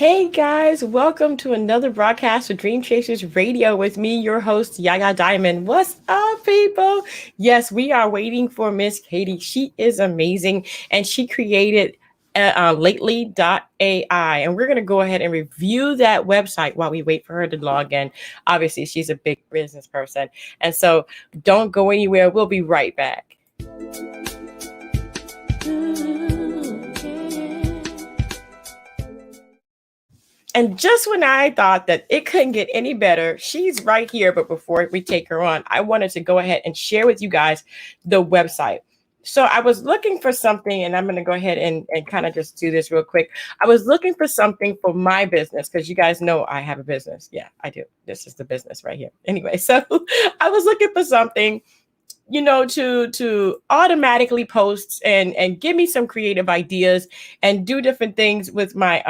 Hey guys, welcome to another broadcast of Dream Chasers Radio with me, your host, Yaya Diamond. What's up, people? Yes, we are waiting for Miss Katie. She is amazing and she created Lately.ai. And we're going to go ahead and review that website while we wait for her to log in. Obviously, she's a big business person. And so don't go anywhere. We'll be right back. And just when I thought that it couldn't get any better, she's right here. But before we take her on, I wanted to go ahead and share with you guys the website. So I was looking for something, and I'm going to go ahead and kind of just do this real quick. I was looking for something for my business because you guys know I have a business. Yeah, I do. This is the business right here. Anyway, so I was looking for something, to automatically post and give me some creative ideas and do different things with my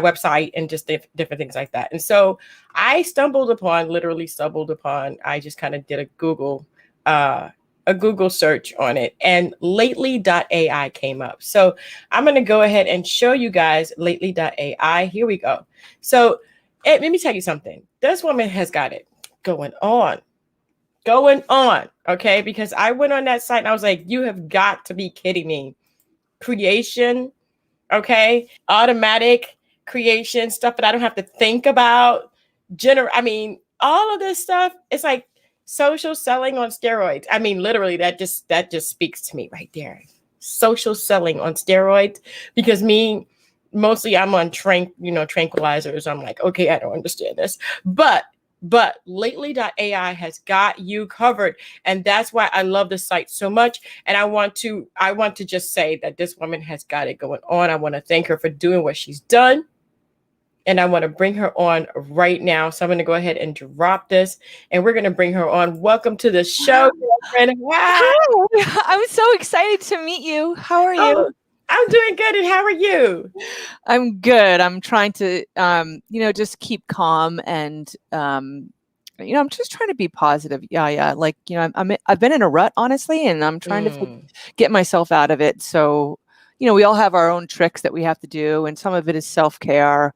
website and just different things like that. And so I literally stumbled upon, I just kind of did a Google search on it, and Lately.ai came up. So I'm going to go ahead and show you guys Lately.ai. Here we go. So let me tell you something. This woman has got it going on. Okay. Because I went on that site and I was like, you have got to be kidding me. Creation. Okay. Automatic creation, stuff that I don't have to think about. All of this stuff, it's like social selling on steroids. I mean, literally, that just speaks to me right there. Social selling on steroids, because mostly I'm on tranquilizers. I'm like, okay, I don't understand this. But Lately.ai has got you covered. And that's why I love the site so much. And I want to just say that this woman has got it going on. I want to thank her for doing what she's done. And I want to bring her on right now. So I'm going to go ahead and drop this, and we're going to bring her on. Welcome to the show, girlfriend. Hi. I'm so excited to meet you. How are you? Oh, I'm doing good. And how are you? I'm good. I'm trying to, just keep calm and, I'm just trying to be positive. Yeah. Like, I've been in a rut, honestly, and I'm trying to get myself out of it. So, we all have our own tricks that we have to do, and some of it is self-care.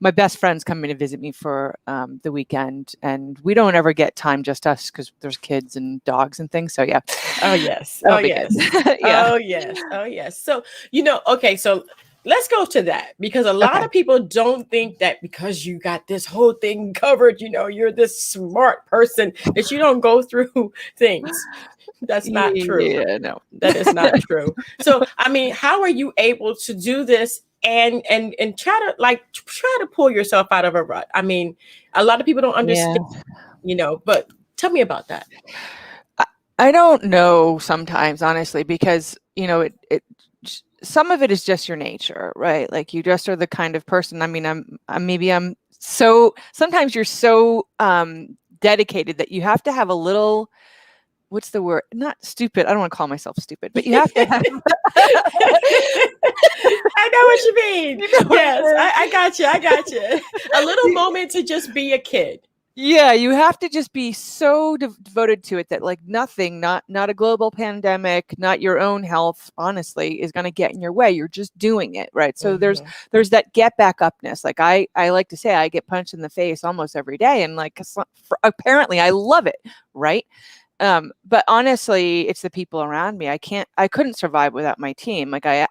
My best friend's coming to visit me for the weekend, and we don't ever get time, just us, because there's kids and dogs and things. So yeah. Oh yes. Oh yes. Yeah. Oh yes. Oh yes. So okay. So let's go to that, because a lot of people don't think that because you got this whole thing covered, you're this smart person, that you don't go through things. That's not true. Yeah, no, that is not true. So how are you able to do this and try to pull yourself out of a rut? I mean, a lot of people don't understand, but tell me about that. I don't know sometimes, honestly, because it some of it is just your nature, right? Like, you just are the kind of person. I mean, I'm so, sometimes you're so dedicated that you have to have a little, what's the word? Not stupid. I don't want to call myself stupid, but you have to have. I know what you mean. Yes, I got you. A little moment to just be a kid. Yeah, you have to just be so devoted to it that, like, nothing, not a global pandemic, not your own health, honestly, is going to get in your way. You're just doing it, right? So there's that get back upness. Like, I like to say, I get punched in the face almost every day, and like, apparently I love it, right? But honestly, it's the people around me. I couldn't survive without my team. Like, I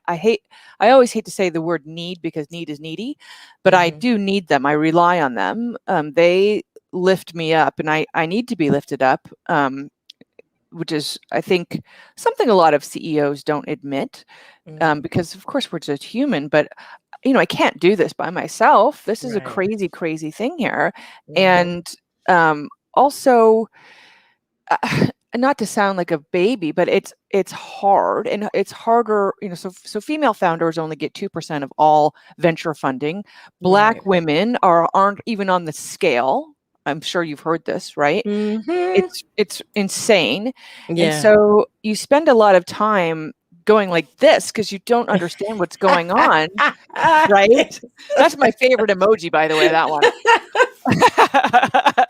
always hate to say the word need, because need is needy, but I do need them. I rely on them. They lift me up, and I need to be lifted up, which is, I think, something a lot of CEOs don't admit, because of course we're just human, but I can't do this by myself. This is a crazy, crazy thing here. And also, not to sound like a baby, but it's hard, and it's harder, so female founders only get 2% of all venture funding. Black women aren't even on the scale. I'm sure you've heard this, right? It's insane. Yeah. And so you spend a lot of time going like this because you don't understand what's going on, right? That's my favorite emoji, by the way, that one.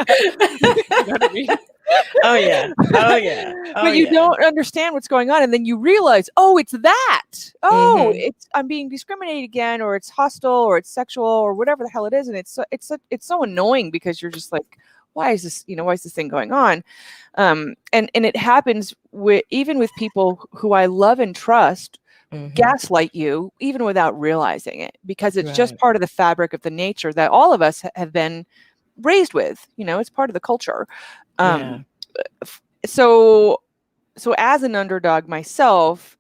You know what I mean? Oh yeah. Oh yeah. Oh, But you yeah. don't understand what's going on, and then you realize, oh, it's that. Oh, Mhm. it's I'm being discriminated again, or it's hostile, or it's sexual, or whatever the hell it is, and it's so annoying because you're just like, why is this thing going on? And it happens even with people who I love and trust. Gaslight you even without realizing it, because it's just Right. part of the fabric of the nature that all of us have been raised with. It's part of the culture. Yeah. Um, so as an underdog myself,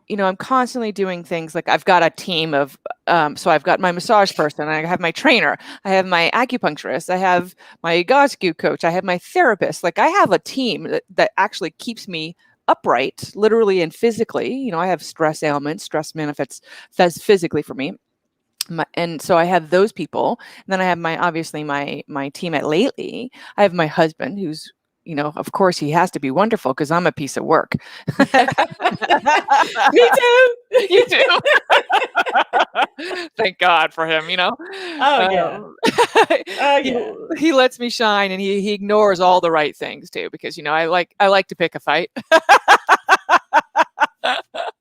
I'm constantly doing things like I've got a team of, so I've got my massage person, I have my trainer, I have my acupuncturist, I have my Goscu coach, I have my therapist. Like I have a team that actually keeps me upright, literally and physically. I have stress ailments, stress manifests physically for me. And so I have those people. And then I have obviously my team at Lately. I have my husband who's, of course he has to be wonderful because I'm a piece of work. Me too. You too. Thank God for him, Oh yeah. Oh yeah. He lets me shine, and he ignores all the right things too, because I like to pick a fight.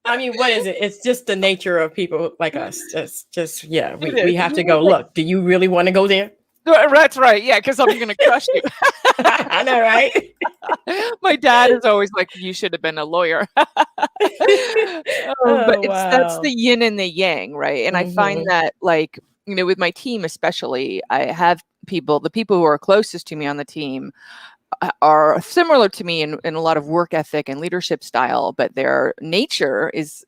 I mean, what is it? It's just the nature of people like us. Just yeah. It We is. have to go. Look, do you really want to go there? That's right. Yeah, because I'm going to crush you. I know, right? My dad is always like, you should have been a lawyer. But Oh that's wow. the yin and the yang, right? And I find that, like, with my team especially, I have the people who are closest to me on the team are similar to me in a lot of work ethic and leadership style, but their nature is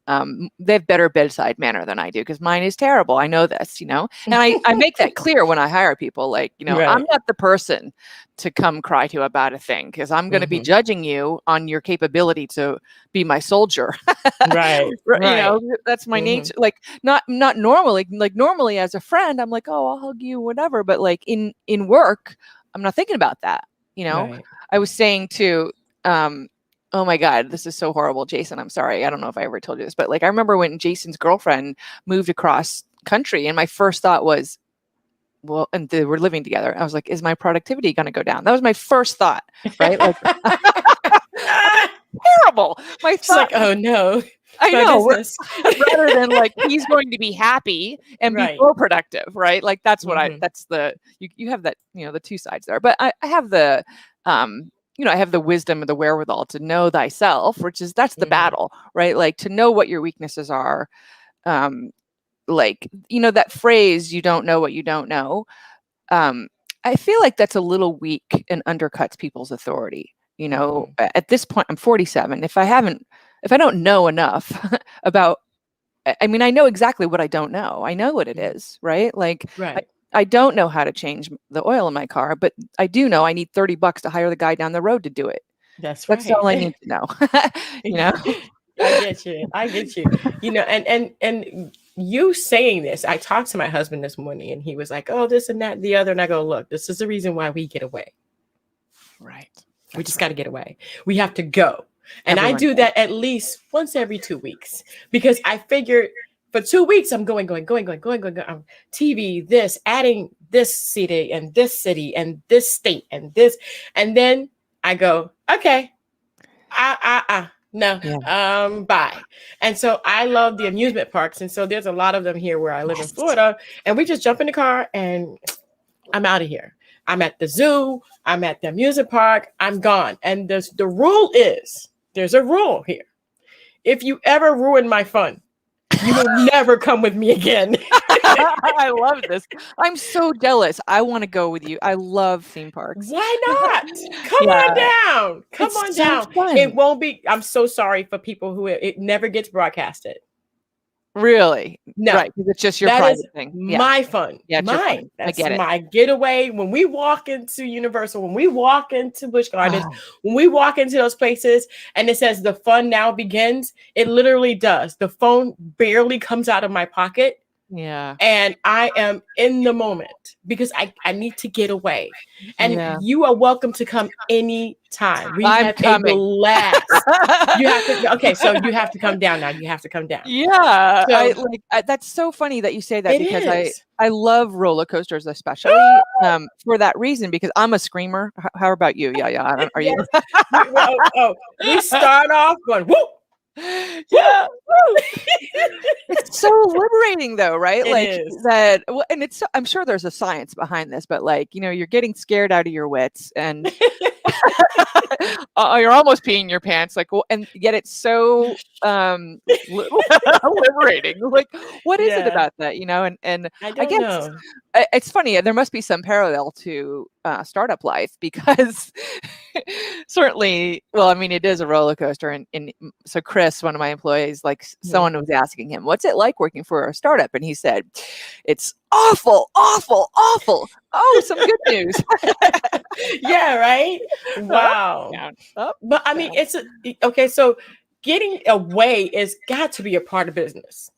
they have better bedside manner than I do, because mine is terrible. I know this, and I make that clear when I hire people, like, Right. I'm not the person to come cry to about a thing, because I'm going to be judging you on your capability to be my soldier. Right. Right. That's my nature. Like not normally, like normally as a friend, I'm like, oh, I'll hug you, whatever. But like in work, I'm not thinking about that. Right. I was saying to, oh my God, this is so horrible, Jason. I'm sorry. I don't know if I ever told you this, but like, I remember when Jason's girlfriend moved across country, and my first thought was, well, and they were living together. I was like, is my productivity going to go down? That was my first thought, right? Like, terrible. My She's thought, like, oh no, I my know, business. rather than like, he's going to be happy and be Right. more productive, right? Like that's what that's the, you have that, the two sides there, but I have the, I have the wisdom and the wherewithal to know thyself, that's the battle, right? Like to know what your weaknesses are. Like, that phrase, you don't know what you don't know. I feel like that's a little weak and undercuts people's authority. At this point, I'm 47. If I don't know enough about, I mean, I know exactly what I don't know. I know what it is, right? Like, Right. I don't know how to change the oil in my car, but I do know I need $30 to hire the guy down the road to do it. That's That's right. all I need to know. I get you. I get you. And you saying this, I talked to my husband this morning, and he was like, "Oh, this and that, and the other," and I go, "Look, this is the reason why we get away. Right. We just got to get away. We have to go." And I do that at least once every 2 weeks, because I figured for 2 weeks I'm going. TV, this, adding this city and this state and this, and then I go, okay, no, bye. And so I love the amusement parks, and so there's a lot of them here where I live in Florida, and we just jump in the car and I'm out of here. I'm at the zoo. I'm at the amusement park. I'm gone. And the rule is, there's a rule here. If you ever ruin my fun, you will never come with me again. I love this. I'm so jealous. I want to go with you. I love theme parks. Why not? Come on down. Come on down. It won't be. I'm so sorry for people who it never gets broadcasted. Really? No. Right, because it's just your private thing. My fun. Yeah, mine. I get it. My getaway. When we walk into Universal, when we walk into Busch Gardens, when we walk into those places and it says the fun now begins, it literally does. The phone barely comes out of my pocket. Yeah. and I am in the moment because I need to get away. And Yeah. you are welcome to come anytime. We I'm have a coming. blast. You have to, okay, so you have to come down now. You have to come down. Yeah, So that's so funny that you say that it because is. I love roller coasters, especially for that reason, because I'm a screamer. How about you? Yeah. Are you? Yes. We start off going, whoop, Yeah. whoop. It's so liberating though, right? It Like is. that, and it's, I'm sure there's a science behind this, but like, you're getting scared out of your wits and you're almost peeing your pants, like, well, and yet it's so liberating. Like, what is it Yeah. about that, and I I don't guess know. it's funny, there must be some parallel to startup life because certainly, well, I mean, it is a roller coaster, and so Chris, one of my employees, like someone was asking him, what's it like working for a startup, and he said, it's awful, awful, awful. Oh, some good news. Yeah, right? Wow. Down, up, But I mean, down. okay, so getting away is got to be a part of business.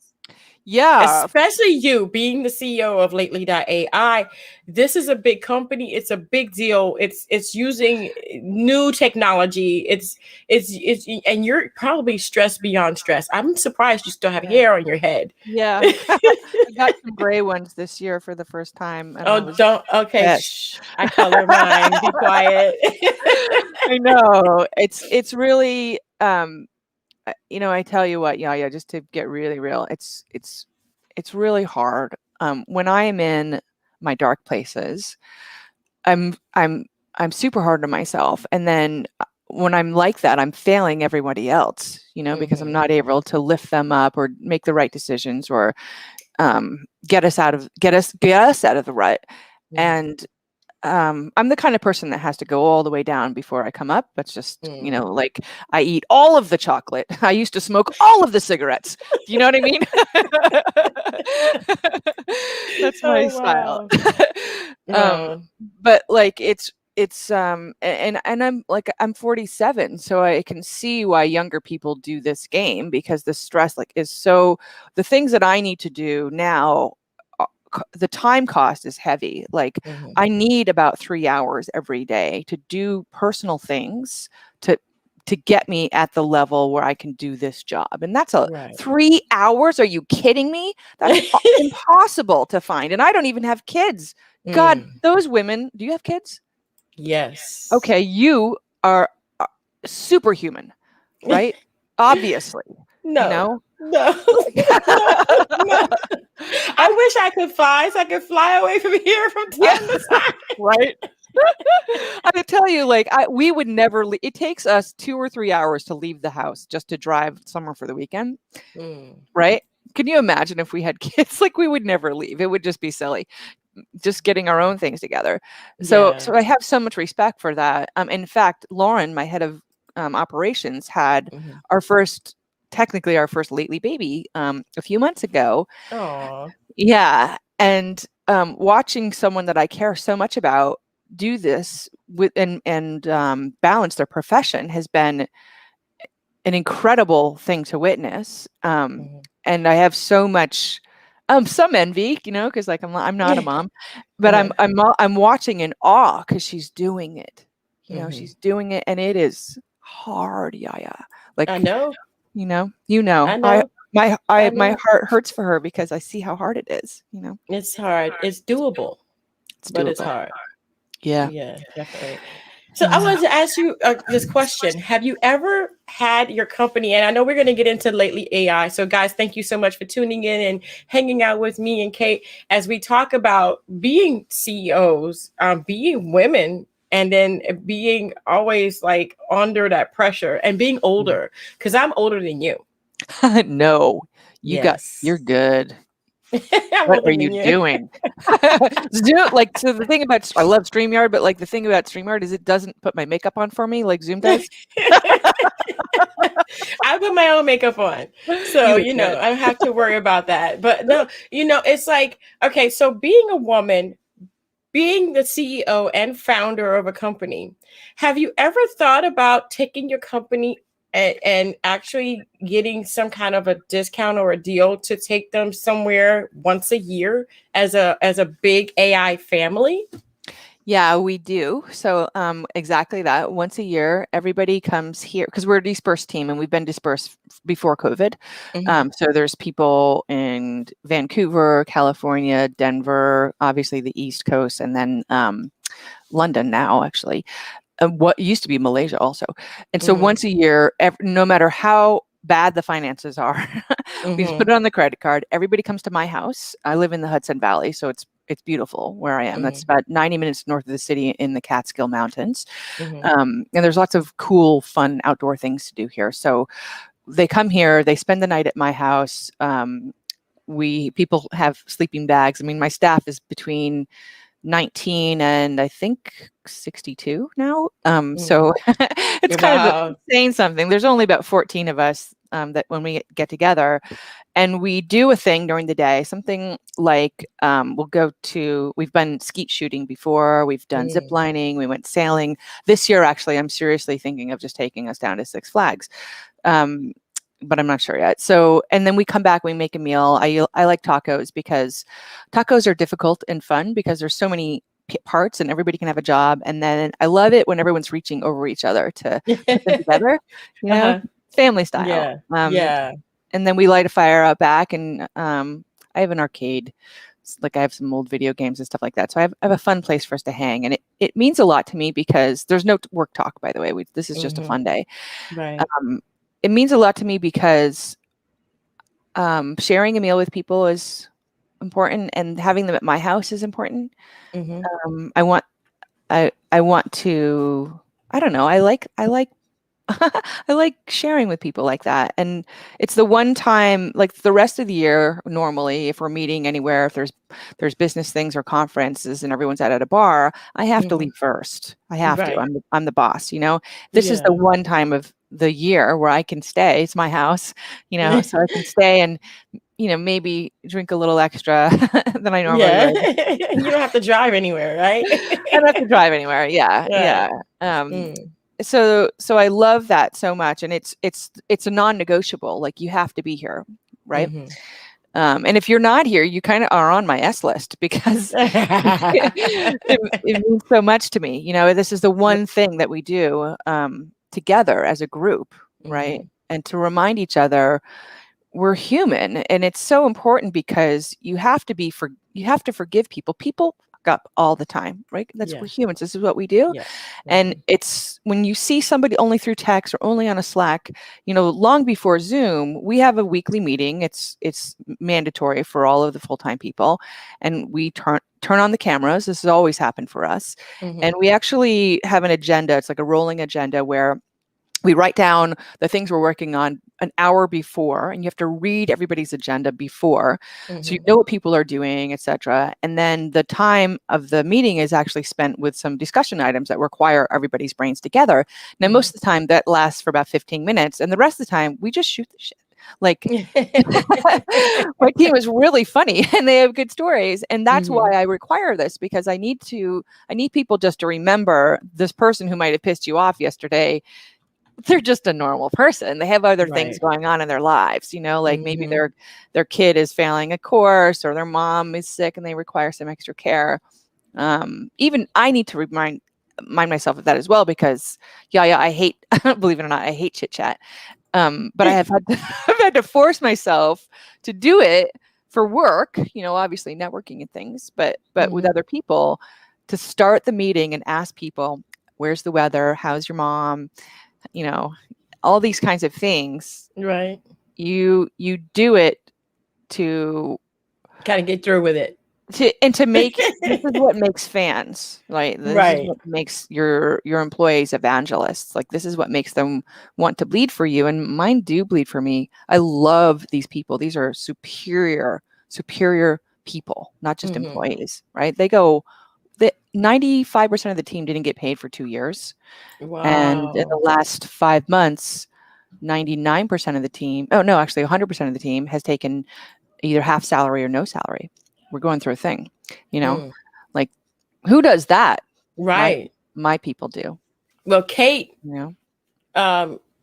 Yeah. Especially you being the CEO of Lately.ai. This is a big company. It's a big deal. It's using new technology. It's and you're probably stressed beyond stress. I'm surprised you still have hair on your head. Yeah. I got some gray ones this year for the first time, and I Oh, was don't. Okay, pissed. shh. I color mine. Be quiet. I know. It's really I tell you what, yeah, just to get really real, it's really hard. When I am in my dark places, I'm super hard on myself. And then when I'm like that, I'm failing everybody else, because I'm not able to lift them up or make the right decisions or get us out of the rut. And I'm the kind of person that has to go all the way down before I come up. That's just, like I eat all of the chocolate. I used to smoke all of the cigarettes. Do you know what I mean? That's my style. Wow. But like it's and I'm 47, so I can see why younger people do this game, because the stress is so, the things that I need to do now, the time cost is heavy. Like I need about 3 hours every day to do personal things to get me at the level where I can do this job. And that's 3 hours. Are you kidding me? That's impossible to find. And I don't even have kids. God, those women, do you have kids? Yes. Okay. You are superhuman, right? Obviously. No. No. I wish I could fly so I could fly away from here from time to time. Right. I could tell you, we would never leave. It takes us 2 or 3 hours to leave the house just to drive somewhere for the weekend. Right. Can you imagine if we had kids? We would never leave. It would just be silly, just getting our own things together. So I have so much respect for that. In fact, Lauren, my head of operations, had technically our first Lately baby a few months ago. Aww. Yeah. And watching someone that I care so much about do this with and balance their profession has been an incredible thing to witness. And I have so much some envy, because I'm not a mom, but I'm watching in awe because she's doing it. She's doing it, and it is hard. Yeah. I know. I know. My heart hurts for her because I see how hard it is. It's hard. It's doable. But it's hard. Yeah. Yeah, definitely. So I wanted to ask you this question. Have you ever had your company, and I know we're going to get into Lately AI. So guys, thank you so much for tuning in and hanging out with me and Kate as we talk about being CEOs, being women, and then being always under that pressure and being older, because I'm older than you. No, you're good. What are you doing? So the thing about, I love StreamYard, but the thing about StreamYard is it doesn't put my makeup on for me like Zoom does. I put my own makeup on, so I don't have to worry about that. But no, it's okay, so being a woman, being the CEO and founder of a company, have you ever thought about taking your company and actually getting some kind of a discount or a deal to take them somewhere once a year as a big AI family? Yeah, we do. So exactly that. Once a year, everybody comes here because we're a dispersed team and we've been dispersed before COVID. So there's people in Vancouver, California, Denver, obviously the East Coast, and then London now, actually. What used to be Malaysia also. And so once a year, no matter how bad the finances are, we just put it on the credit card. Everybody comes to my house. I live in the Hudson Valley, so it's beautiful where I am. That's about 90 minutes north of the city in the Catskill Mountains. And there's lots of cool, fun outdoor things to do here. So they come here, they spend the night at my house. People have sleeping bags. I mean, my staff is between 19 and I think 62 now. So it's kind of saying something. There's only about 14 of us that when we get together, and we do a thing during the day, something like we've been skeet shooting before, we've done zip lining, we went sailing. This year, actually, I'm seriously thinking of just taking us down to Six Flags. But I'm not sure yet. So, and then we come back, we make a meal. I like tacos because tacos are difficult and fun because there's so many parts and everybody can have a job. And then I love it when everyone's reaching over each other to put them together, family style. Yeah. And then we light a fire out back, and I have an arcade. Like I have some old video games and stuff like that. So I have a fun place for us to hang. And it means a lot to me because there's no work talk, by the way. This is just a fun day. Right. It means a lot to me because sharing a meal with people is important, and having them at my house is important. I want to, I don't know. I like I like sharing with people like that. And it's the one time, like the rest of the year, normally, if we're meeting anywhere, if there's business things or conferences and everyone's at a bar, I have to leave first. I have to. I'm the boss, This is the one time of the year where I can stay. It's my house, so I can stay and, maybe drink a little extra than I normally would. You don't have to drive anywhere, right? I don't have to drive anywhere. Yeah. So I love that so much, and it's a non-negotiable. Like you have to be here, right? And if you're not here, you kind of are on my S list because it means so much to me. This is the one thing that we do together as a group, right? And to remind each other we're human, and it's so important because you have to forgive people. People up all the time, right? We're humans. This is what we do. And it's when you see somebody only through text or only on a Slack, long before Zoom, we have a weekly meeting. It's mandatory for all of the full-time people. And we turn on the cameras. This has always happened for us. And we actually have an agenda. It's like a rolling agenda where we write down the things we're working on an hour before, and you have to read everybody's agenda before, so you know what people are doing, etc. And then the time of the meeting is actually spent with some discussion items that require everybody's brains together. Now, most of the time that lasts for about 15 minutes, and the rest of the time we just shoot the shit. Like my team is really funny and they have good stories, and that's why I require this, because I need people just to remember this person who might have pissed you off yesterday. They're just a normal person. They have other things going on in their lives, like maybe their kid is failing a course or their mom is sick and they require some extra care. Even I need to remind myself of that as well, because I hate, believe it or not, I hate chit chat. But I have I've had to force myself to do it for work, obviously networking and things, but with other people, to start the meeting and ask people, where's the weather? How's your mom? All these kinds of things. Right. You do it to kind of get through with it. To make this is what makes fans, right? This is what makes your employees evangelists. Like this is what makes them want to bleed for you. And mine do bleed for me. I love these people. These are superior people, not just employees, right? They go. 95% of the team didn't get paid for 2 years. Wow. And in the last 5 months, 99% of the team, 100% of the team has taken either half salary or no salary. We're going through a thing, like who does that? Right. My people do. Well, Kate,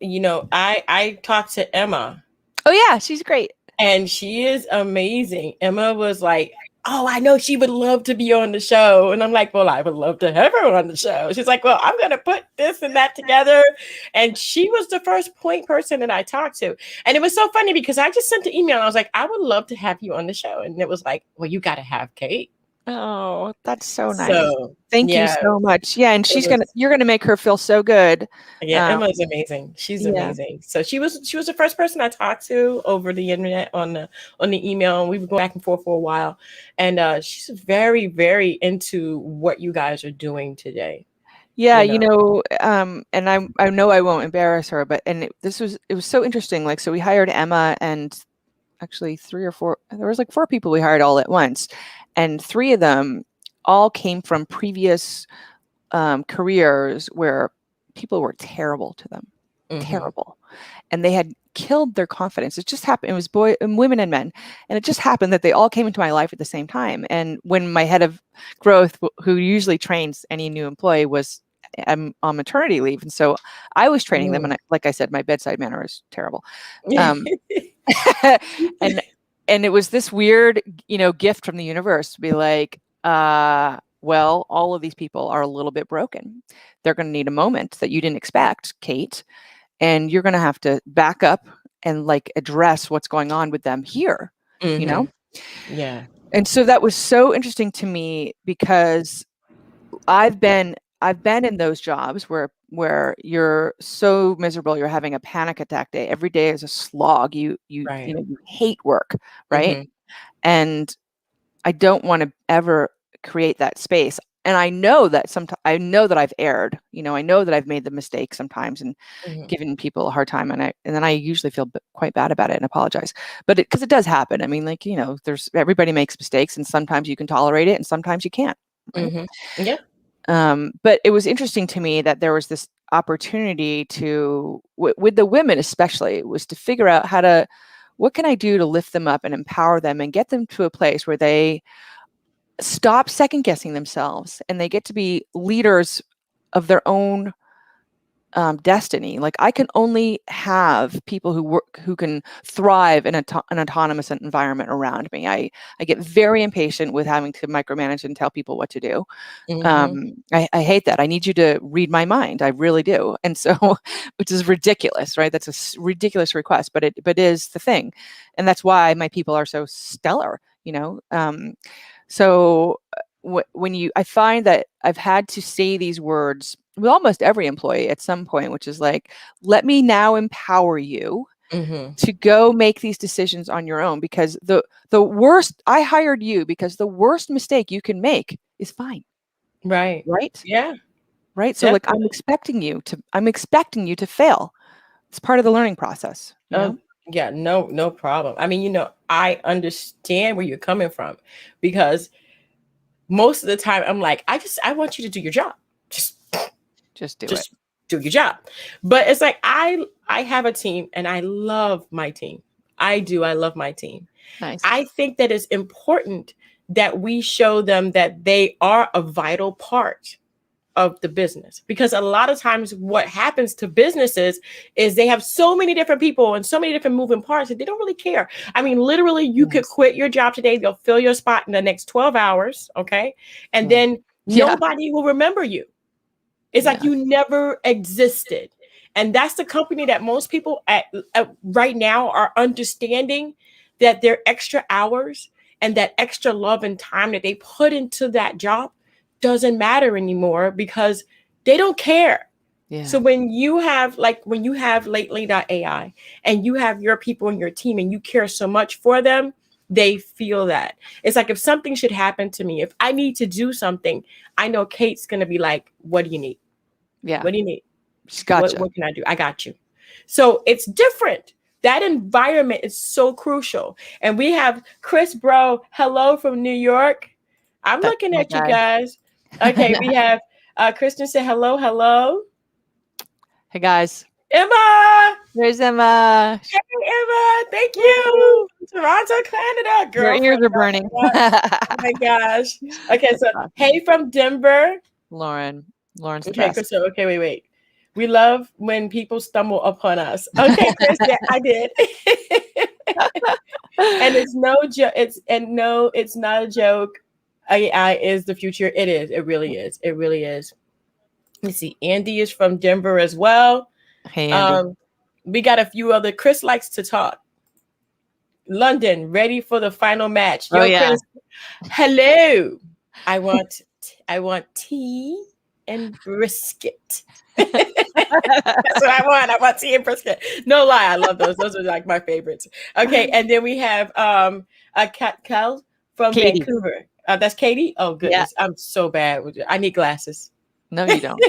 I talked to Emma. Oh yeah, she's great. And she is amazing. Emma was like, "Oh, I know she would love to be on the show." And I'm like, "Well, I would love to have her on the show." She's like, "Well, I'm going to put this and that together." And she was the first point person that I talked to. And it was so funny because I just sent an email and I was like, "I would love to have you on the show." And it was like, "Well, you got to have Kate." Oh, that's so nice. So, Thank you yeah, so much. Yeah, and you're gonna make her feel so good. yeah, Emma's amazing. She's yeah. amazing. So she was the first person I talked to over the internet on the email, and we were going back and forth for a while. And she's very, very into what you guys are doing today. Yeah, and I know I won't embarrass her, but it was so interesting. Like, so we hired Emma, and actually 3 or 4. There was like 4 people we hired all at once, and 3 of them all came from previous careers where people were terrible to them, terrible, and they had killed their confidence. It just happened. It was women and men, and it just happened that they all came into my life at the same time. And when my head of growth, who usually trains any new employee, was on maternity leave, and so I was training them, and like I said, my bedside manner is terrible. And it was this weird, gift from the universe to be like, well, all of these people are a little bit broken. They're going to need a moment that you didn't expect, Kate, and you're going to have to back up and like address what's going on with them here, Yeah. And so that was so interesting to me because I've been in those jobs where you're so miserable, you're having a panic attack day. Every day is a slog. You hate work, right? And I don't want to ever create that space. And I know that I've erred. I know that I've made the mistake sometimes and given people a hard time, and then I usually feel quite bad about it and apologize. But because it does happen. I mean, like, everybody makes mistakes, and sometimes you can tolerate it, and sometimes you can't. Right? Yeah. But it was interesting to me that there was this opportunity to, with the women especially, was to figure out what can I do to lift them up and empower them and get them to a place where they stop second guessing themselves and they get to be leaders of their own destiny. Like, I can only have people who can thrive in an autonomous environment around me. I get very impatient with having to micromanage and tell people what to do. I hate that. I need you to read my mind. I really do. And so, which is ridiculous, right? That's a ridiculous request, but it is the thing. And that's why my people are so stellar, So I find that I've had to say these words with almost every employee at some point, which is like, let me now empower you to go make these decisions on your own, because the worst, I hired you because the worst mistake you can make is fine. Right. Right. Yeah. Right. So like, I'm expecting you to fail. It's part of the learning process. Yeah, no problem. I mean, I understand where you're coming from, because most of the time I'm like, I want you to do your job. Just do your job. But it's like, I have a team and I love my team. I love my team. Nice. I think that it's important that we show them that they are a vital part of the business, because a lot of times what happens to businesses is they have so many different people and so many different moving parts that they don't really care. I mean, literally, you could quit your job today, they'll fill your spot in the next 12 hours, okay? And then nobody will remember you. It's like you never existed. And that's the company that most people at right now are understanding, that their extra hours and that extra love and time that they put into that job doesn't matter anymore, because they don't care. Yeah. So when you have Lately.ai and you have your people in your team and you care so much for them, they feel that. It's like, if something should happen to me, if I need to do something, I know Kate's going to be like, what do you need? Yeah. What do you need? Gotcha. What can I do? I got you. So it's different. That environment is so crucial. And we have Chris Bro. Hello from New York. I'm looking at you guys. Okay, we have Kristen say hello. Hey guys. Emma. There's Emma. Hey Emma, thank you. Toronto, Canada, girl. Your ears are burning. Oh my gosh. Okay, so hey from Denver. Lauren's the Okay, best. so okay, wait. We love when people stumble upon us. Okay, Chris, yeah, I did. And it's no joke. It's not a joke. AI is the future. It is. It really is. It really is. Let's see. Andy is from Denver as well. Hey, Andy. We got a few other. Chris likes to talk. London, ready for the final match. Yo, yeah. Chris. Hello. I want tea and brisket. That's what I want. I want tea and brisket. No lie, I love those. Those are like my favorites. Okay, and then we have a Cat Cal from Katie. Vancouver. That's Katie. Oh goodness, I'm so bad with it. I need glasses. No, you don't.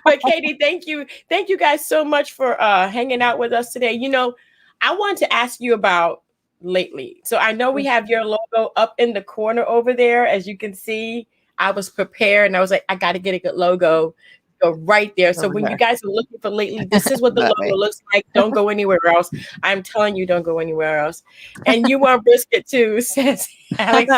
But Katie, thank you guys so much for hanging out with us today. I want to ask you about Lately. So I know we have your logo up in the corner over there, as you can see. I was prepared and I was like, I got to get a good logo. Go right there. So when you guys are looking for Lately, this is what the logo looks like. Don't go anywhere else. I'm telling you, don't go anywhere else. And you want brisket too, says Alex.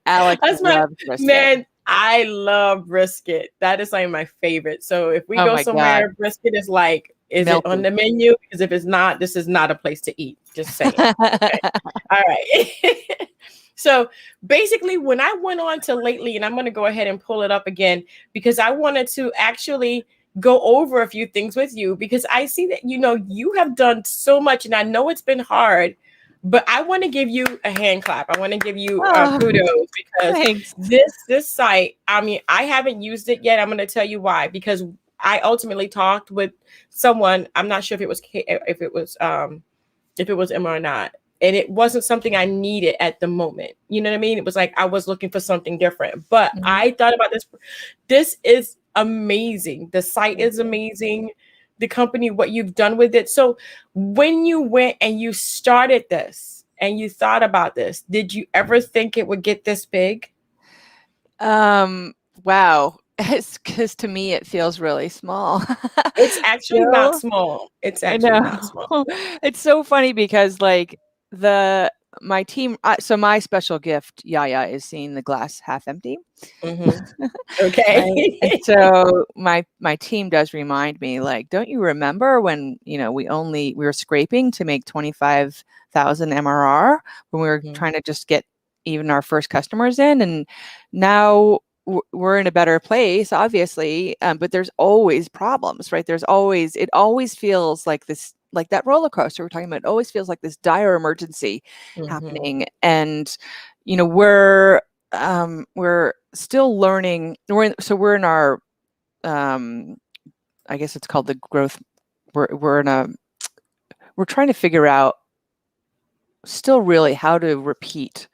Alex, that's my man. I love brisket. That is like my favorite. So if we go somewhere, brisket is like, is it on the menu? Because if it's not, this is not a place to eat. Just saying. Okay. All right. So basically, when I went on to Lately, and I'm going to go ahead and pull it up again, because I wanted to actually go over a few things with you, because I see that, you have done so much, and I know it's been hard, but I want to give you a hand clap. I want to give you kudos, because this site, I mean, I haven't used it yet. I'm going to tell you why, because I ultimately talked with someone. I'm not sure if it was Emma or not. And it wasn't something I needed at the moment. You know what I mean? It was like I was looking for something different. But I thought about this. This is amazing. The site is amazing. The company, what you've done with it. So when you went and you started this and you thought about this, did you ever think it would get this big? Wow. Because to me, it feels really small. It's actually not small. It's actually not small. It's so funny because my team, so my special gift, Yaya, is seeing the glass half empty. Mm-hmm. Okay. And so my team does remind me, like, don't you remember when, we were scraping to make 25,000 MRR when we were trying to just get even our first customers in, and now we're in a better place, obviously, but there's always problems, right? It always feels like this, like that roller coaster we're talking about. It always feels like this dire emergency happening, and we're still learning. We're in our, I guess it's called the growth. We're trying to figure out still really how to repeat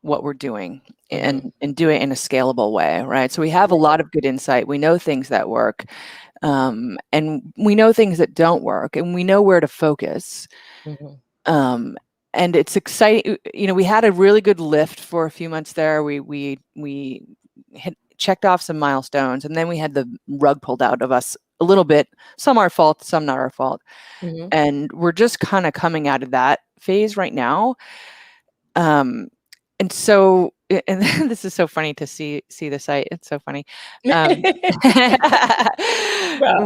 what we're doing and do it in a scalable way, right? So we have a lot of good insight. We know things that work, and we know things that don't work, and we know where to focus. And it's exciting. We had a really good lift for a few months there. We had checked off some milestones, and then we had the rug pulled out of us a little bit. Some our fault, some not our fault. And we're just kind of coming out of that phase right now. And so, and this is so funny to see the site. It's so funny. Well,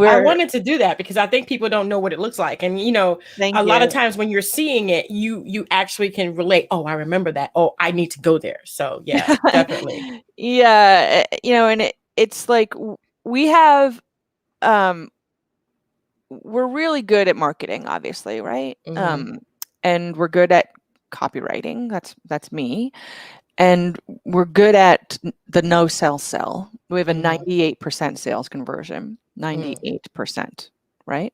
I wanted to do that because I think people don't know what it looks like. And, a lot of times when you're seeing it, you actually can relate. Oh, I remember that. Oh, I need to go there. So yeah, definitely. Yeah. And it's like we have, we're really good at marketing, obviously. Right. And we're good at copywriting. That's me. And we're good at the no sell. We have a 98% sales conversion, 98%, right?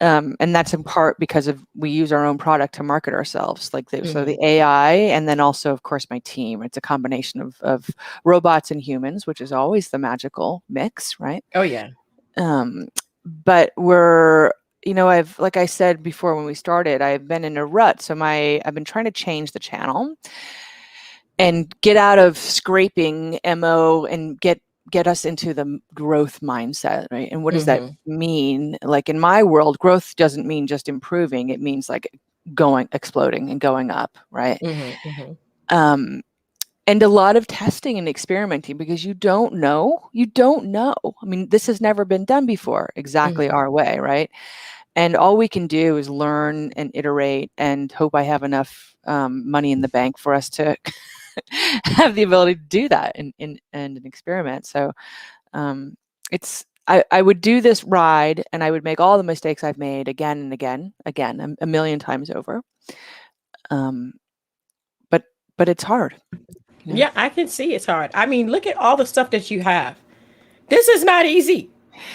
And that's in part because we use our own product to market ourselves, so the AI, and then also, of course, my team. It's a combination of robots and humans, which is always the magical mix, right? Oh yeah. But we're, like I said before when we started, I've been in a rut. So I've been trying to change the channel and get out of scraping MO and get us into the growth mindset, right? And what does that mean? Like in my world, growth doesn't mean just improving. It means like exploding and going up, right? And a lot of testing and experimenting, because you don't know. I mean, this has never been done before exactly our way, right? And all we can do is learn and iterate and hope I have enough money in the bank for us to have the ability to do that and an experiment. So I would do this ride and I would make all the mistakes I've made again and again, a million times over. But it's hard. You know? Yeah, I can see it's hard. I mean, look at all the stuff that you have. This is not easy.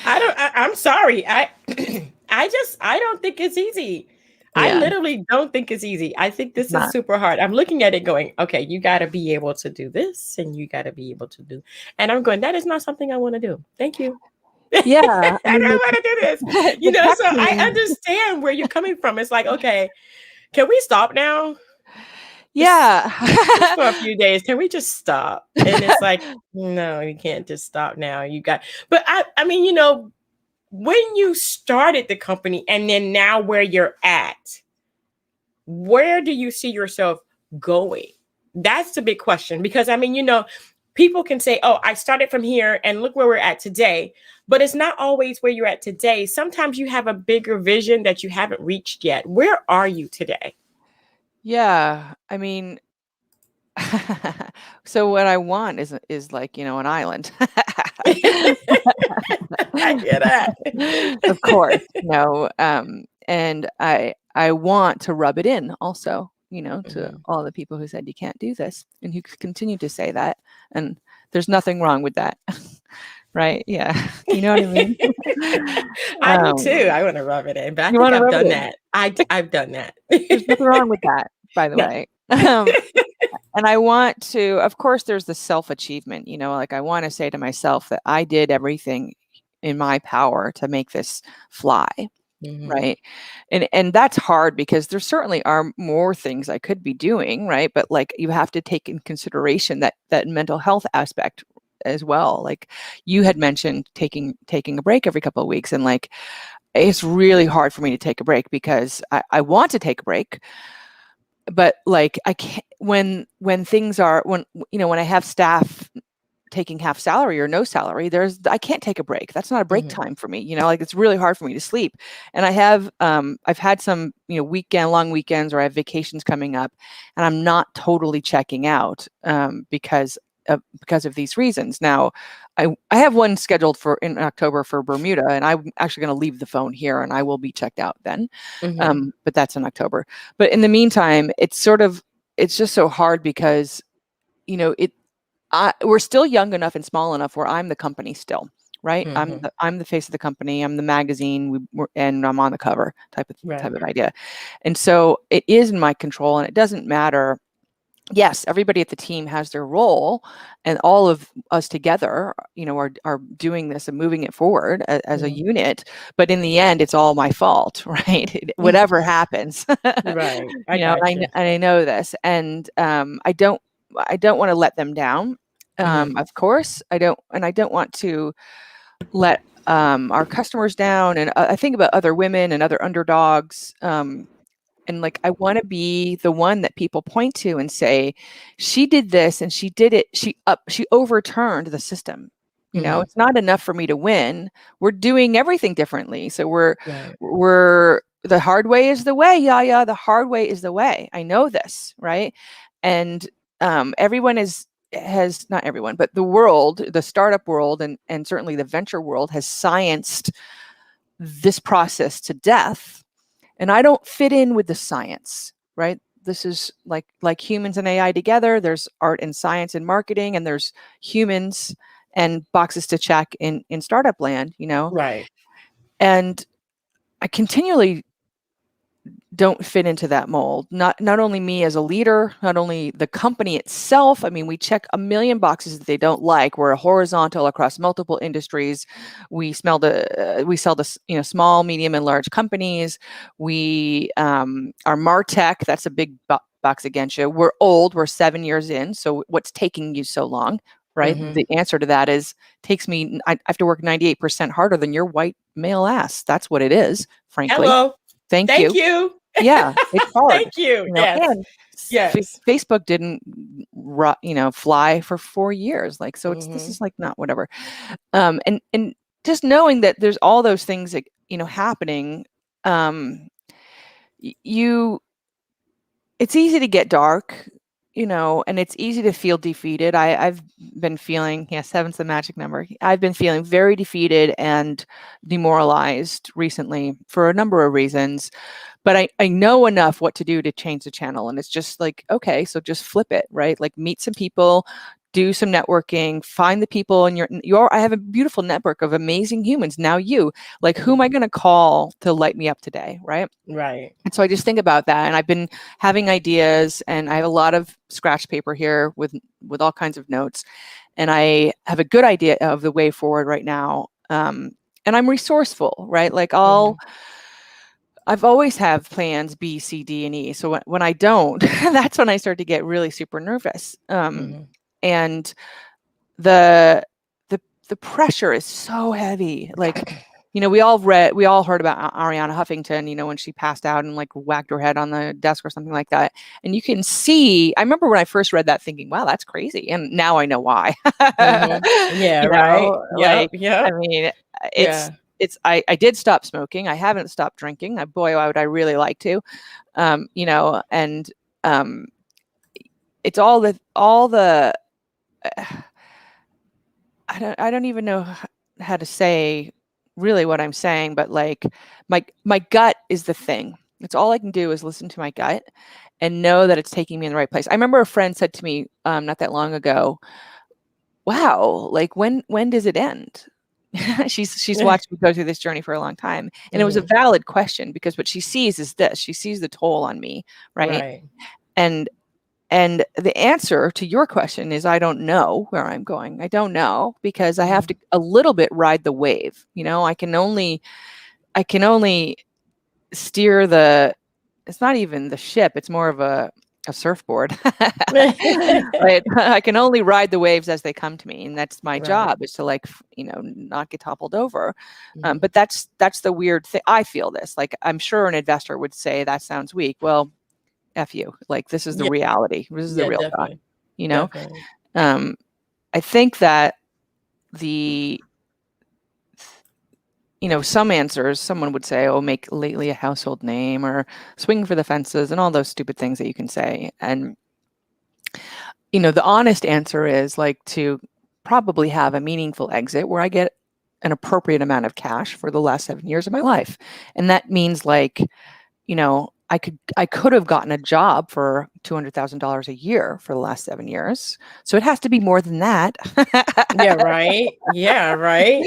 I'm sorry. I don't think it's easy. Yeah. I literally don't think it's easy. I think this is super hard. I'm looking at it going, okay, you got to be able to do this and you got to be able to do. And I'm going, that is not something I want to do. Thank you. Yeah. I don't want to do this. You know, so I understand where you're coming from. It's like, okay, can we stop now? Yeah. Just for a few days. Can we just stop? And it's like, no, you can't just stop now. But I mean, you know, when you started the company and then now where you're at, where do you see yourself going? That's the big question. Because I mean, you know, people can say, oh, I started from here and look where we're at today. But it's not always where you're at today. Sometimes you have a bigger vision that you haven't reached yet. Where are you today? Yeah, I mean, so what I want is like, you know, an island. I get that. Of course, no. And I want to rub it in also, you know, to all the people who said you can't do this and who continue to say that. And there's nothing wrong with that. Right? Yeah. You know what I mean? I do too. I want to rub it in, but I think I've done that. I've done that. There's nothing wrong with that, by the way. And I want to, of course, there's the self-achievement, you know, like I want to say to myself that I did everything in my power to make this fly. Right. And that's hard because there certainly are more things I could be doing. Right. But like you have to take in consideration that mental health aspect as well. Like you had mentioned taking a break every couple of weeks, and like it's really hard for me to take a break because I want to take a break, but like I can't when things are when I have staff taking half salary or no salary, I can't take a break. That's not a break time for me. You know, like it's really hard for me to sleep. And I have I've had some, you know, long weekends, or I have vacations coming up, and I'm not totally checking out because of these reasons. Now, I have one scheduled for in October for Bermuda, and I'm actually going to leave the phone here, and I will be checked out then. But that's in October. But in the meantime, it's just so hard because, you know, we're still young enough and small enough where I'm the company still, right? I'm the face of the company. I'm the magazine, and I'm on the cover type of idea. And so it is in my control, and it doesn't matter. Yes, everybody at the team has their role, and all of us together, you know, are doing this and moving it forward as a unit. But in the end, it's all my fault, right? Whatever happens, right? I know this, and I don't want to let them down. Of course, I don't want to let our customers down. And I think about other women and other underdogs. And like, I want to be the one that people point to and say, she did this and she did it. She overturned the system. You know, it's not enough for me to win. We're doing everything differently. So we're the hard way is the way. Yeah. The hard way is the way. I know this. Right. And everyone has not everyone, but the world, the startup world, and certainly the venture world has scienced this process to death. And I don't fit in with the science, right? This is like humans and AI together. There's art and science and marketing, and there's humans and boxes to check in startup land, you know? Right. And I continually don't fit into that mold. Not only me as a leader, not only the company itself. I mean, we check a million boxes that they don't like. We're horizontal across multiple industries. We sell to you know, small, medium, and large companies. We are MarTech. That's a big box against you. We're old. We're 7 years in. So what's taking you so long? Right. The answer to that is I have to work 98% harder than your white male ass. That's what it is, frankly. Hello. Thank you. Yeah, it's hard. Thank you. Yes. Facebook didn't fly for 4 years. Like, so this Mm-hmm. is like not whatever. And just knowing that there's all those things that, happening, it's easy to get dark, and it's easy to feel defeated. I've been feeling, seven's the magic number. I've been feeling very defeated and demoralized recently for a number of reasons, but I know enough what to do to change the channel. And it's just like, okay, so just flip it, right? Like, meet some people, do some networking, find the people in I have a beautiful network of amazing humans. Now who am I going to call to light me up today? Right. Right. And so I just think about that, and I've been having ideas, and I have a lot of scratch paper here with all kinds of notes, and I have a good idea of the way forward right now. And I'm resourceful, right? Like, I've always have plans B, C, D, and E. So when I don't, that's when I start to get really super nervous. And the pressure is so heavy. Like, we all heard about Ariana Huffington, when she passed out and like whacked her head on the desk or something like that. And you can see, I remember when I first read that thinking, wow, that's crazy. And now I know why. Yeah, right. Like, Yep. I mean, I did stop smoking. I haven't stopped drinking. Boy, why would I really like to, and it's all the I don't even know how to say really what I'm saying, but like, my gut is the thing. It's all I can do is listen to my gut and know that it's taking me in the right place. I remember a friend said to me not that long ago, wow, like when does it end? She's watched me go through this journey for a long time. And it was a valid question, because what she sees is this. She sees the toll on me, right? And the answer to your question is, I don't know where I'm going. I don't know, because I have to a little bit ride the wave. I can only steer it's not even the ship. It's more of a surfboard. Right? I can only ride the waves as they come to me. And that's my job, is to not get toppled over. But that's the weird thing. I feel this, like, I'm sure an investor would say that sounds weak. Well, F you. Like, this is the reality. This is the real talk, Definitely. I think that some answers, someone would say, oh, make Lately a household name, or swing for the fences, and all those stupid things that you can say. And, the honest answer is like to probably have a meaningful exit where I get an appropriate amount of cash for the last 7 years of my life. And that means like, I could have gotten a job for $200,000 a year for the last 7 years. So it has to be more than that. Yeah, right. Yeah, right.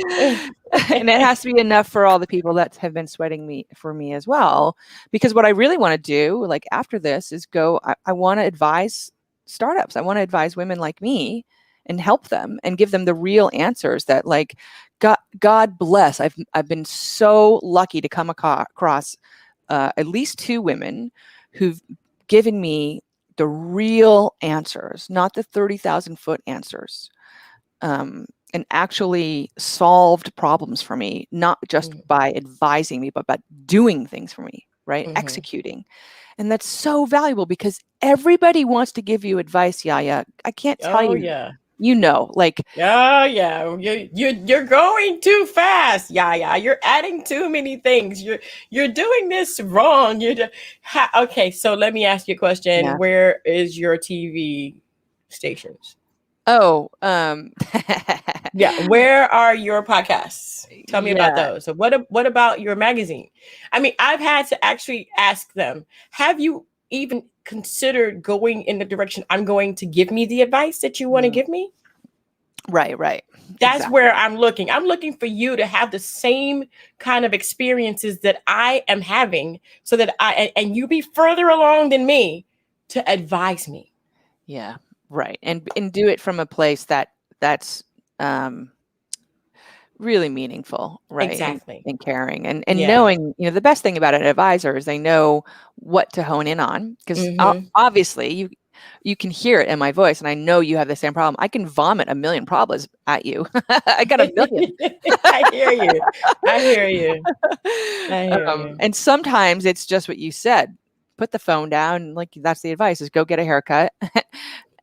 And it has to be enough for all the people that have been sweating for me as well. Because what I really want to do, like, after this, is I want to advise startups. I want to advise women like me and help them and give them the real answers that, like, God bless. I've been so lucky to come across at least 2 women who've given me the real answers, not the 30,000-foot answers, and actually solved problems for me, not just by advising me, but by doing things for me, right? Executing. And that's so valuable, because everybody wants to give you advice, Yaya. I can't tell you. Yeah. Like, oh yeah, you're going too fast. Yeah, you're adding too many things. You're doing this wrong. Okay, so let me ask you a question. Yeah. Where is your TV stations? Oh, yeah. Where are your podcasts? Tell me about those. So what about your magazine? I mean, I've had to actually ask them, have you even considered going in the direction I'm going to give me the advice that you want to give me? Right. That's exactly. where I'm looking. I'm looking for you to have the same kind of experiences that I am having, so that and you be further along than me to advise me. Yeah, right. And do it from a place that's really meaningful, right? Exactly. And caring, and knowing, the best thing about an advisor is they know what to hone in on, because obviously you can hear it in my voice, and I know you have the same problem. I can vomit a million problems at you. I got a million. I hear you. And sometimes it's just what you said. Put the phone down. Like, that's the advice, is go get a haircut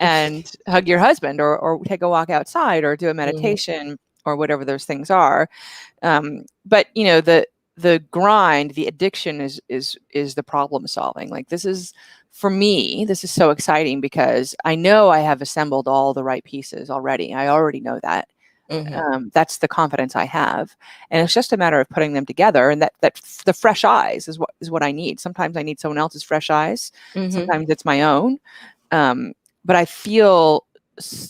and hug your husband, or take a walk outside, or do a meditation, or whatever those things are. But the grind, the addiction is the problem solving. Like, for me, this is so exciting because I know I have assembled all the right pieces already. I already know that. That's the confidence I have, and it's just a matter of putting them together. And that the fresh eyes is what I need. Sometimes I need someone else's fresh eyes. Sometimes it's my own. But I feel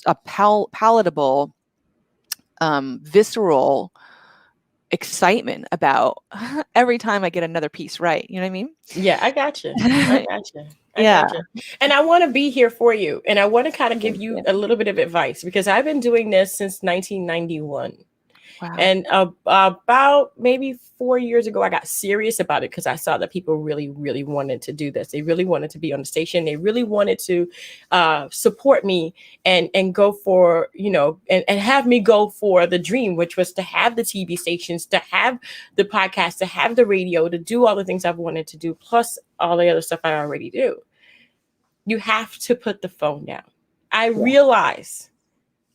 a palatable, visceral excitement about every time I get another piece right. You know what I mean? Yeah, I got you. I gotcha. And I want to be here for you. And I want to kind of give you a little bit of advice, because I've been doing this since 1991. Wow. And about maybe 4 years ago, I got serious about it because I saw that people really, really wanted to do this. They really wanted to be on the station. They really wanted to support me and go for, and have me go for the dream, which was to have the TV stations, to have the podcast, to have the radio, to do all the things I've wanted to do, plus all the other stuff I already do. You have to put the phone down. I realize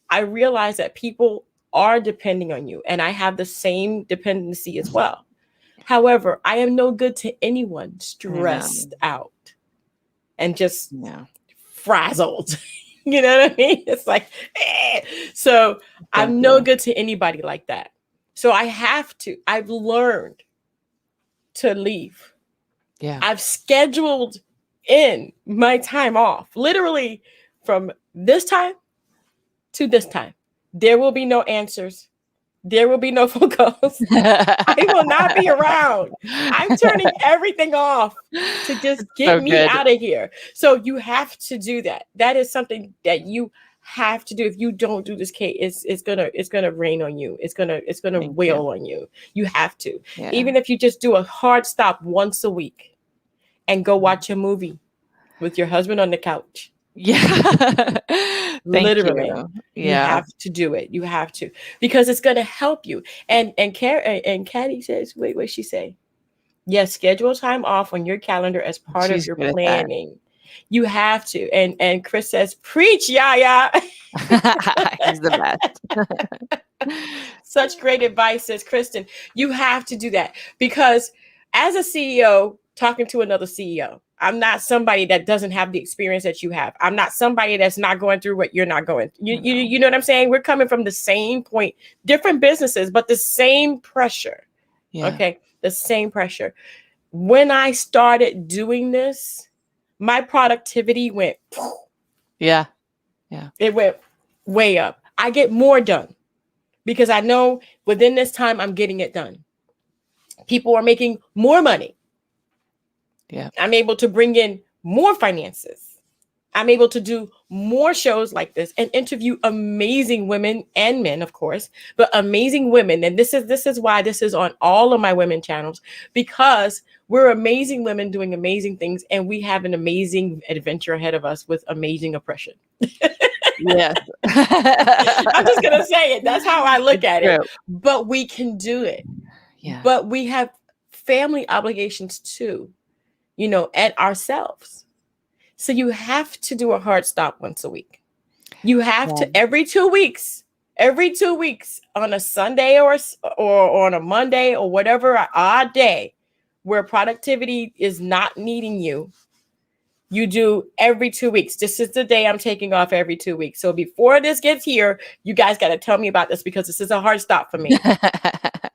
that people are depending on you, and I have the same dependency as well. However, I am no good to anyone stressed out and just frazzled. You know what I mean? It's like, So I'm no good to anybody like that. So I've learned to leave. Yeah. I've scheduled in my time off, literally from this time to this time. There will be no answers. There will be no phone calls. I will not be around. I'm turning everything off to just get me out of here. So you have to do that. That is something that you have to do. If you don't do this, Kate, it's gonna rain on you. It's gonna wail on you. You have to. Yeah. Even if you just do a hard stop once a week and go watch a movie with your husband on the couch. Yeah. Literally. You have to do it. You have to, because it's going to help you. And Caddy says, wait, what'd she say? Yes, schedule time off on your calendar as part of your planning. You have to. And Chris says, preach, Yaya. He's the best. Such great advice, says Kristen. You have to do that, because as a CEO talking to another CEO, I'm not somebody that doesn't have the experience that you have. I'm not somebody that's not going through what you're not going through. You know what I'm saying? We're coming from the same point, different businesses, but the same pressure. Yeah. Okay. The same pressure. When I started doing this, my productivity went. Yeah. It went way up. I get more done because I know within this time I'm getting it done. People are making more money. Yeah. I'm able to bring in more finances. I'm able to do more shows like this and interview amazing women and men, of course, but amazing women. And this is why this is on all of my women channels, because we're amazing women doing amazing things, and we have an amazing adventure ahead of us with amazing oppression. Yes. I'm just going to say it. That's how I look at it. But we can do it. Yeah. But we have family obligations too, at ourselves. So you have to do a hard stop once a week. You have to every 2 weeks on a Sunday or on a Monday or whatever, an odd day where productivity is not needing you. You do every 2 weeks. This is the day I'm taking off every 2 weeks. So before this gets here, you guys got to tell me about this, because this is a hard stop for me.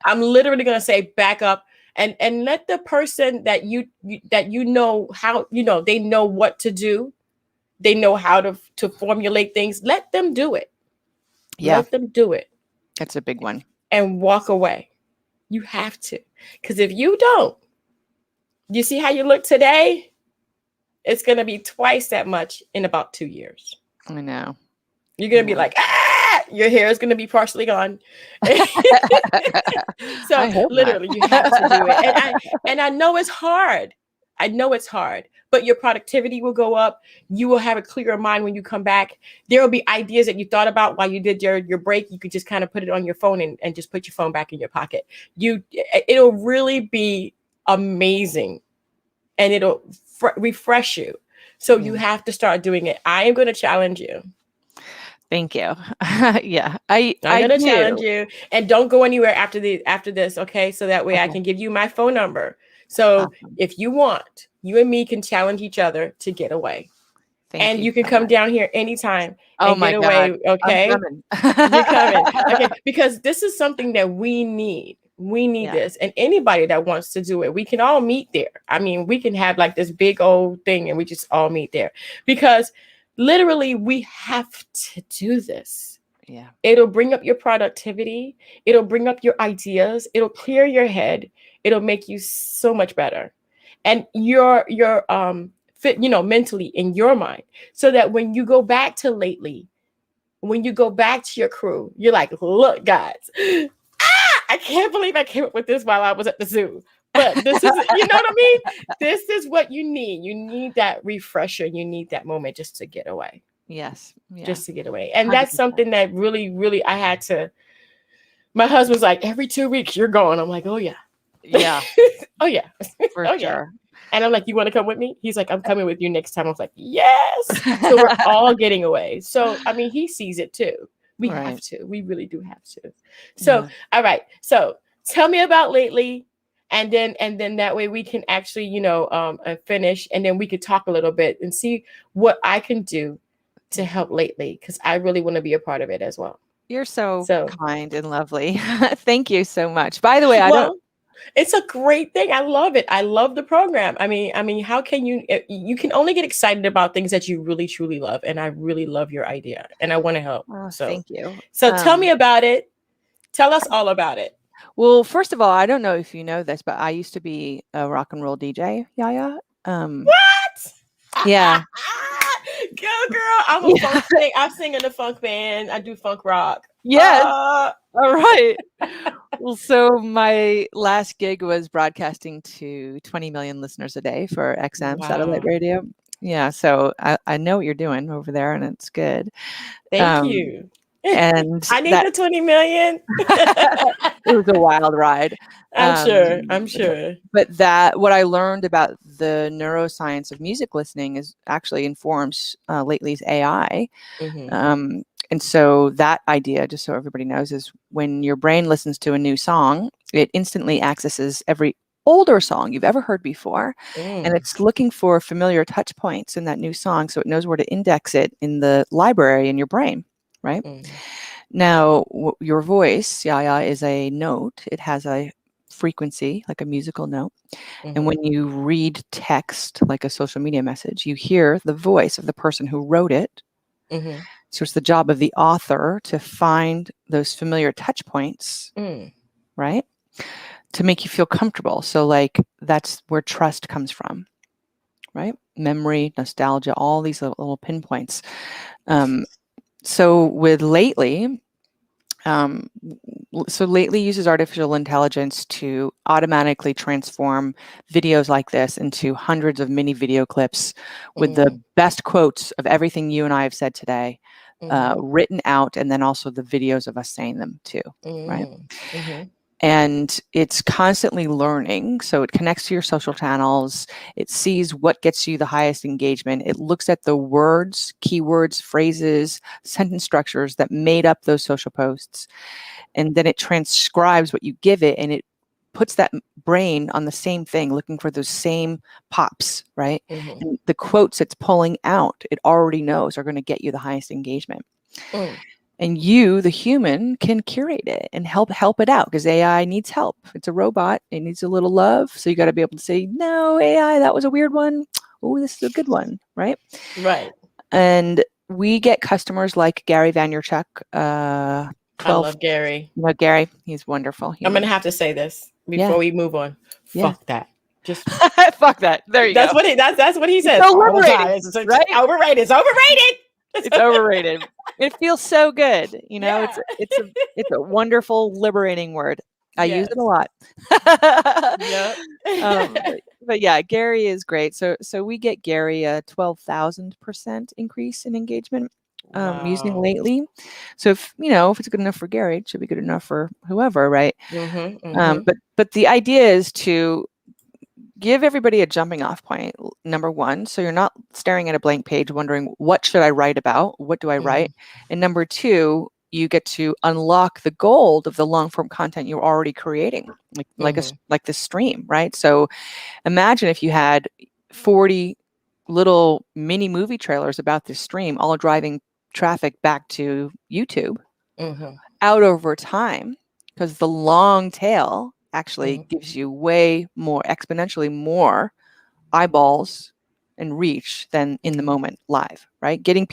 I'm literally going to say back up and let the person that you know how, they know what to do. They know how to formulate things. Let them do it. Yeah. Let them do it. That's a big one. And walk away. You have to. Because if you don't, you see how you look today? It's going to be twice that much in about 2 years. I know. You're going to be like, your hair is going to be partially gone. So literally, you have to do it. And I know it's hard. But your productivity will go up. You will have a clearer mind when you come back. There will be ideas that you thought about while you did your break. You could just kind of put it on your phone and just put your phone back in your pocket. It'll really be amazing. And it'll refresh you. So you have to start doing it. I am going to challenge you. Thank you. Yeah, I'm going to challenge you, and don't go anywhere after this. Okay. So that way I Okay. can give you my phone number. So Awesome. if you want, you and me can challenge each other to get away. Thank You can so come much. down here anytime Oh and my get God. away. Okay. I'm coming. You're coming. Okay. Because this is something that we need. We need Yeah. this. And anybody that wants to do it, we can all meet there. I mean, we can have like this big old thing and we just all meet there, because literally we have to do this. Yeah. It'll bring up your productivity. It'll bring up your ideas. It'll clear your head. It'll make you so much better. And your fit, mentally in your mind, so that when you go back to Lately, when you go back to your crew, you're like, look, guys, I can't believe I came up with this while I was at the zoo. But this is, you know what I mean? This is what you need. You need that refresher. You need that moment just to get away. Yes. Yeah. Just to get away. And 100%. that's something that really, really, I had to. My husband's like, every 2 weeks you're going. I'm like, oh yeah. Yeah. Oh yeah. For oh sure. yeah. And I'm like, you want to come with me? He's like, I'm coming with you next time. I was like, yes. So we're all getting away. So, I mean, he sees it too. We have to. We really do have to. So, all right. So tell me about Lately. And then that way we can actually, finish. And then we could talk a little bit and see what I can do to help Lately, because I really want to be a part of it as well. You're so kind and lovely. Thank you so much. By the way, it's a great thing. I love it. I love the program. I mean, how can you can only get excited about things that you really, truly love. And I really love your idea and I want to help. So thank you. So tell me about it. Tell us all about it. Well, first of all, I don't know if you know this, but I used to be a rock and roll DJ. Yaya. What? Yeah. Go girl. I'm a funk singer. I sing in a funk band. I do funk rock. Yes. All right. Well, so my last gig was broadcasting to 20 million listeners a day for XM satellite radio. Yeah. So I know what you're doing over there and it's good. Thank you. And I need the 20 million. It was a wild ride. I'm sure. But what I learned about the neuroscience of music listening is actually informs Lately's AI. Mm-hmm. And so that idea, just so everybody knows, is when your brain listens to a new song, it instantly accesses every older song you've ever heard before. And it's looking for familiar touch points in that new song. So it knows where to index it in the library in your brain. Right? Now, your voice, Yaya, is a note. It has a frequency, like a musical note. And when you read text, like a social media message, you hear the voice of the person who wrote it. So it's the job of the author to find those familiar touch points, right? To make you feel comfortable. So like that's where trust comes from, right? Memory, nostalgia, all these little pinpoints. So with Lately, Lately uses artificial intelligence to automatically transform videos like this into hundreds of mini video clips with the best quotes of everything you and I have said today, written out, and then also the videos of us saying them too, right? And it's constantly learning. So it connects to your social channels. It sees what gets you the highest engagement. It looks at the words, keywords, phrases, sentence structures that made up those social posts. And then it transcribes what you give it, and it puts that brain on the same thing, looking for those same pops, right? And the quotes it's pulling out, it already knows are going to get you the highest engagement. And you, the human, can curate it and help it out, because AI needs help. It's a robot. It needs a little love. So you got to be able to say, no, AI, that was a weird one. Oh, this is a good one, right? Right. And we get customers like Gary Vaynerchuk. I love Gary. You know Gary? He's wonderful. I'm going to have to say this before we move on. Fuck that. Just fuck that. There you go. That's what he says. It's overrated, right? Overrated. It's overrated. It's overrated. It feels so good. You know, it's a wonderful, liberating word. I use it a lot. But yeah, Gary is great. So we get Gary a 12,000% increase in engagement using Lately. So if it's good enough for Gary, it should be good enough for whoever, right? But the idea is to give everybody a jumping off point, number one, so you're not staring at a blank page wondering, what should I write about? What do I write? And number two, you get to unlock the gold of the long form content you're already creating, like this stream, right? So imagine if you had 40 little mini movie trailers about this stream, all driving traffic back to YouTube out over time, because the long tail actually gives you way more, exponentially more eyeballs and reach than in the moment live, right? Getting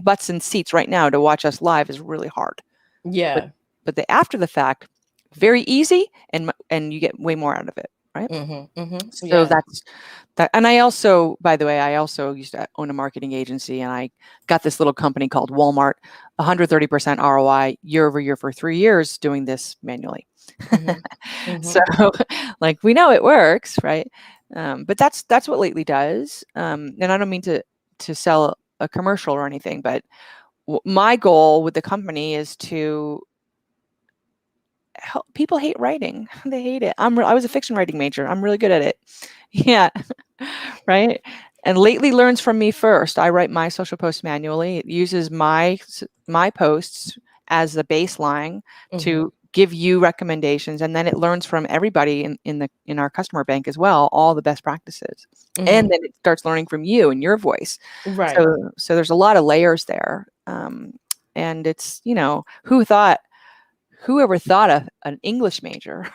butts in seats right now to watch us live is really hard. Yeah. But the after the fact, very easy, and you get way more out of it, right? So that's that. And I also, by the way, I also used to own a marketing agency, and I got this little company called Walmart, 130% ROI year over year for 3 years doing this manually. So like, we know it works, right? But that's what Lately does. And I don't mean to sell a commercial or anything, but my goal with the company is to help people. Hate writing. They hate it. I was a fiction writing major. I'm really good at it. Yeah. Right. And Lately learns from me first. I write my social posts manually. It uses my posts as the baseline to give you recommendations, and then it learns from everybody in our customer bank as well, all the best practices, and then it starts learning from you and your voice. Right. So there's a lot of layers there, and it's, whoever thought an English major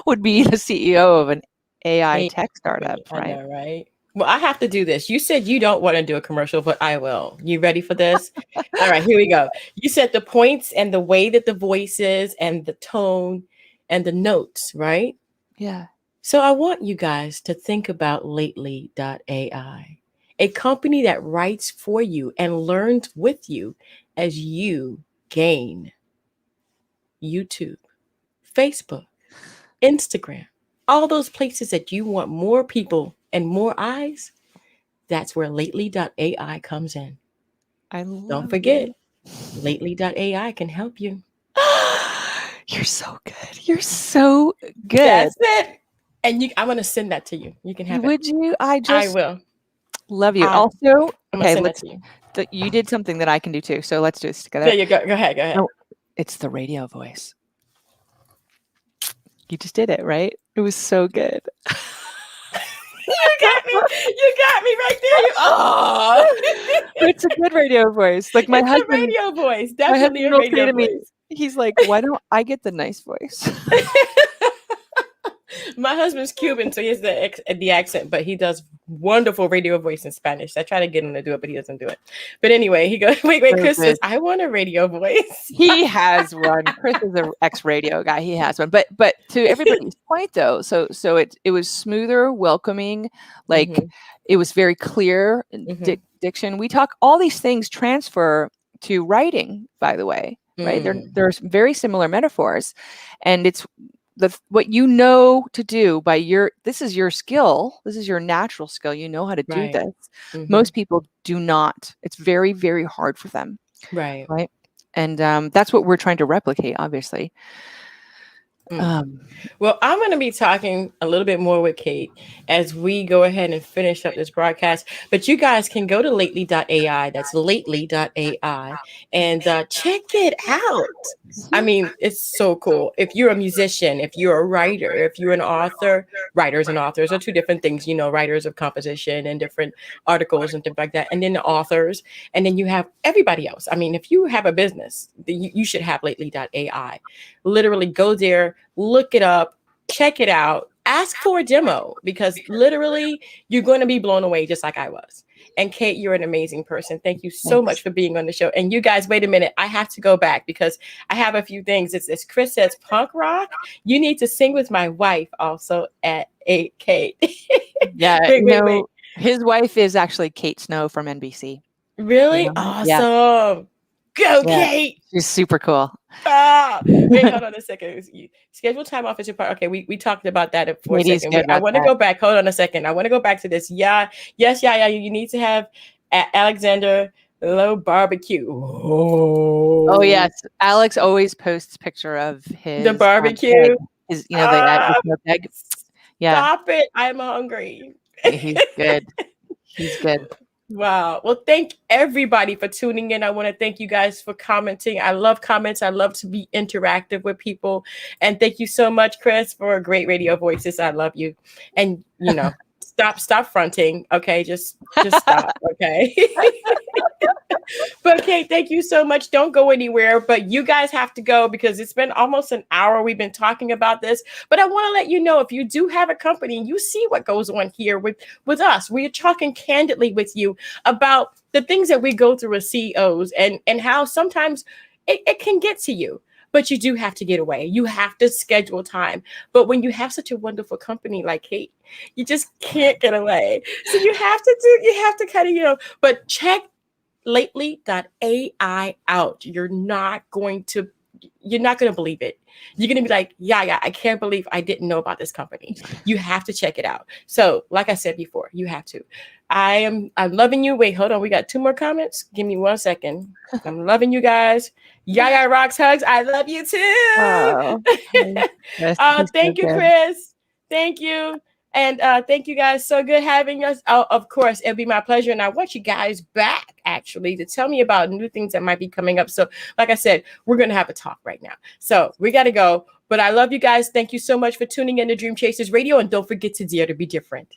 would be the CEO of an AI tech startup, right? I know, right? Well, I have to do this. You said you don't want to do a commercial, but I will. You ready for this? All right, here we go. You said the points and the way that the voice is and the tone and the notes, right? Yeah. So I want you guys to think about Lately.ai, a company that writes for you and learns with you as you gain YouTube, Facebook, Instagram, all those places that you want more people and more eyes. That's where Lately.ai comes in. Don't forget, Lately.ai can help you. You're so good. You're so good. That's it. And I'm going to send that to you. You can have it. Would you? I will. Love you. Also, I'm going to send that to you. You did something that I can do too. So let's do this together. There you go. Go ahead. Oh, it's the radio voice. You just did it, right? It was so good. You got me right there. It's a good radio voice. Like my husband, a radio voice. Definitely a radio voice. He's like, why don't I get the nice voice? My husband's Cuban, so he has the accent, but he does wonderful radio voice in Spanish. I try to get him to do it, but he doesn't do it. But anyway, he goes, wait, Chris says, I want a radio voice. He has one. Chris is an ex-radio guy. He has one. But to everybody's point though, so it was smoother, welcoming, like it was very clear diction. We talk, all these things transfer to writing, by the way, right? There's very similar metaphors, and it's what you know to do by this is your skill. This is your natural skill. You know how to do this. Most people do not. It's very, very hard for them. Right. And that's what we're trying to replicate, obviously. Well, I'm going to be talking a little bit more with Kate as we go ahead and finish up this broadcast. But you guys can go to Lately.ai. That's Lately.ai and check it out. I mean, it's so cool. If you're a musician, if you're a writer, if you're an author, writers and authors are two different things, writers of composition and different articles and things like that. And then the authors, and then you have everybody else. I mean, if you have a business, you should have Lately.ai. Literally go there, look it up, check it out, ask for a demo, because literally you're going to be blown away just like I was. And Kate, you're an amazing person. Thank you so much for being on the show. And you guys, wait a minute. I have to go back because I have a few things. It's Chris says punk rock. You need to sing with my wife also at 8K. Yeah. Wait. His wife is actually Kate Snow from NBC. Really? Awesome. Yeah. Go, Kate. She's super cool. Wait, hold on a second. Schedule time off is your part. Okay, we talked about that for a second. I want to go back. Hold on a second. I want to go back to this. Yes. You need to have Alexander Low barbecue. Oh yes, Alex always posts picture of his the barbecue. the egg. Yeah. Stop it. I'm hungry. He's good. He's good. Wow. Well, thank everybody for tuning in. I want to thank you guys for commenting. I love comments. I love to be interactive with people. And thank you so much, Chris, for great radio voices. I love you. And, stop fronting. Okay. Just stop. Okay. But Kate, thank you so much. Don't go anywhere, but you guys have to go because it's been almost an hour we've been talking about this. But I want to let you know, if you do have a company and you see what goes on here with us, we are talking candidly with you about the things that we go through as CEOs and how sometimes it can get to you. But you do have to get away. You have to schedule time. But when you have such a wonderful company like Kate, you just can't get away. So you have to kind of, but check Lately.ai out. You're not going to believe it. You're going to be like, yeah, I can't believe I didn't know about this company. You have to check it out. So like I said before, you have to. I'm loving you. Wait, hold on. We got 2 more comments. Give me 1 second. I'm loving you guys. Yaya rocks hugs. I love you too. Thank you, Chris. Thank you. And thank you guys. So good having us. Oh, of course, it'll be my pleasure. And I want you guys back, actually, to tell me about new things that might be coming up. So like I said, we're going to have a talk right now. So we got to go. But I love you guys. Thank you so much for tuning in to Dream Chasers Radio. And don't forget to dare to be different.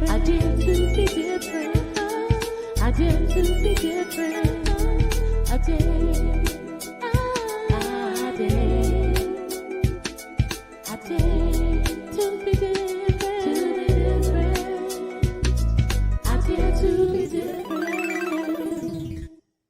I dare to be different. I dare to be different. I dare.